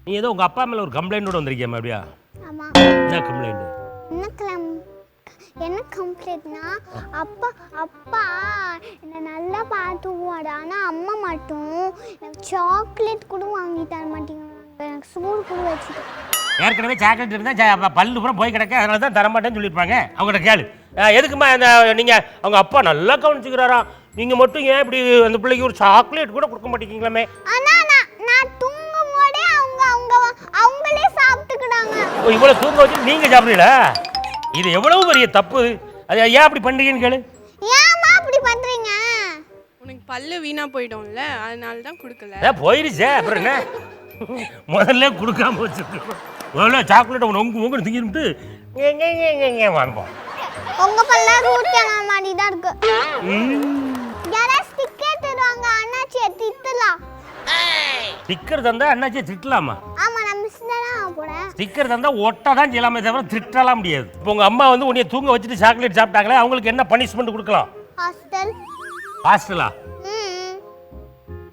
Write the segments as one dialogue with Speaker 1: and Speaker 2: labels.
Speaker 1: நீ ஏதோ உங்கள் அப்பா மேலே ஒரு கம்ப்ளைண்ட்டோட வந்திருக்கியாமா அப்படியா?
Speaker 2: ஆமாம்.
Speaker 1: என்ன கம்ப்ளைண்ட்?
Speaker 2: என்ன கம்ப்ளைண்ட்னா அப்பா அப்பா என்னை நல்லா பார்த்துக்குவாடு. ஆனால் அம்மா மட்டும் எனக்கு சாக்லேட் கூட வாங்கி தர மாட்டேங்கிறாங்க. எனக்கு சூடு கூட வச்சுட்டு.
Speaker 1: ஏற்கனவே சாக்லேட் இருந்தால் பல்லு பூரா போய் கிடக்க, அதனால தான் தரமாட்டேன்னு சொல்லியிருப்பாங்க. அவங்கள்ட்ட கேளு. எதுக்குமா இந்த நீங்கள் அவங்க அப்பா நல்லா கவனிச்சுக்கிறாராம், நீங்கள் மட்டும் ஏன் இப்படி அந்த பிள்ளைக்கு ஒரு சாக்லேட் கூட கொடுக்க மாட்டேங்கிறீங்களாமே?
Speaker 2: ஆனால் நான் தூங்கும் போதே அவங்களே சாப்பிட்டுக்கிறாங்க.
Speaker 1: இவ்வளோ தூங்க வச்சு நீங்கள் சாப்பிட்றீங்களா? இது எவ்வளவு பெரிய தப்பு. அது ஏன் அப்படி பண்ணுறீங்கன்னு கேளு.
Speaker 2: ஏம்மா அப்படி பண்ணுறீங்க?
Speaker 3: உனக்கு பல்லு வீணா போயிடும்ல, அதனால தான் கொடுக்கல.
Speaker 1: போயிடுச்சே, அப்புறம் என்ன? முதல்ல கொடுக்காம வச்சுருக்கோம். முதல்ல சாக்லேட்டை உங்க திங்கிட்டு வாங்குவோம்.
Speaker 2: உங்க பல்ல ரூட்டாங்க மாதிரி தான் இருக்கு. யாரா ஸ்டிக்கர் தருவாங்க, அண்ணாச்சியை திட்டலாம்.
Speaker 1: ஸ்டிக்கர் தந்தா அண்ணாச்சியை திட்டலாமா?
Speaker 2: ஆமா, நான் மிஸ் தான் போறேன்.
Speaker 1: ஸ்டிக்கர் தந்தா ஒட்ட தான் செய்யலாமே தவிர திட்டலாம் முடியாது. இப்போ உங்க அம்மா வந்து உன்னைய தூங்க வச்சுட்டு சாக்லேட் சாப்பிட்டாங்களே, அவங்களுக்கு என்ன பனிஷ்மெண்ட் கொடுக்கலாம்?
Speaker 2: ஹாஸ்டல்.
Speaker 1: ஹாஸ்டலா?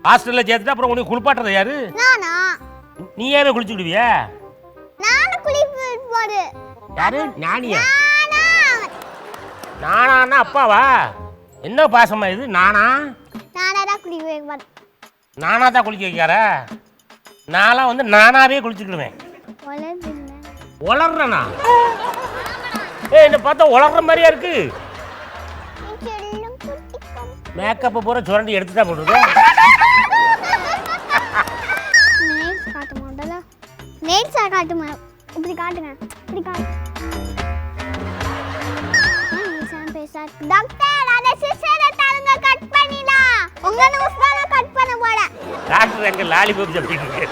Speaker 1: ஹாஸ்டல்ல சேர்த்துட்டு அப்புறம் உனக்கு குளிப்பாட்டுறது யாரு?
Speaker 2: நானா?
Speaker 1: நீ ஏன் குளிச்சுடுவியா?
Speaker 2: நானும் குளிப்பேன் போடு.
Speaker 1: யாரு? ஞானியா? நானா அப்பாவா? என்ன பாசமா இது? நானா
Speaker 2: தான் குளிக்க வைப்பேன்.
Speaker 1: நானா தான் குளிக்க வைக்கார? நான்லாம் வந்து நானாவே குளிச்சுக்கிடுவேன். உளர்றனா? என்ன பார்த்தா உளர்ற மாதிரியா இருக்கு. மேக்கப்பை பூரா சுரண்டி எடுத்துட்டா போடுறது.
Speaker 2: நெயில்ஸ் காட்டுமா? இப்படி காட்டுங்க, இப்படி காட்டு. டாக்டர், அத சிஸ்டரை தரங்க, கட் பண்ணிடலாம். உங்க நோஸ் தான் கட் பண்ண போறேன்.
Speaker 1: டாக்டர் எங்க லாலிபாப் சாப்பிட்டு இருக்கு.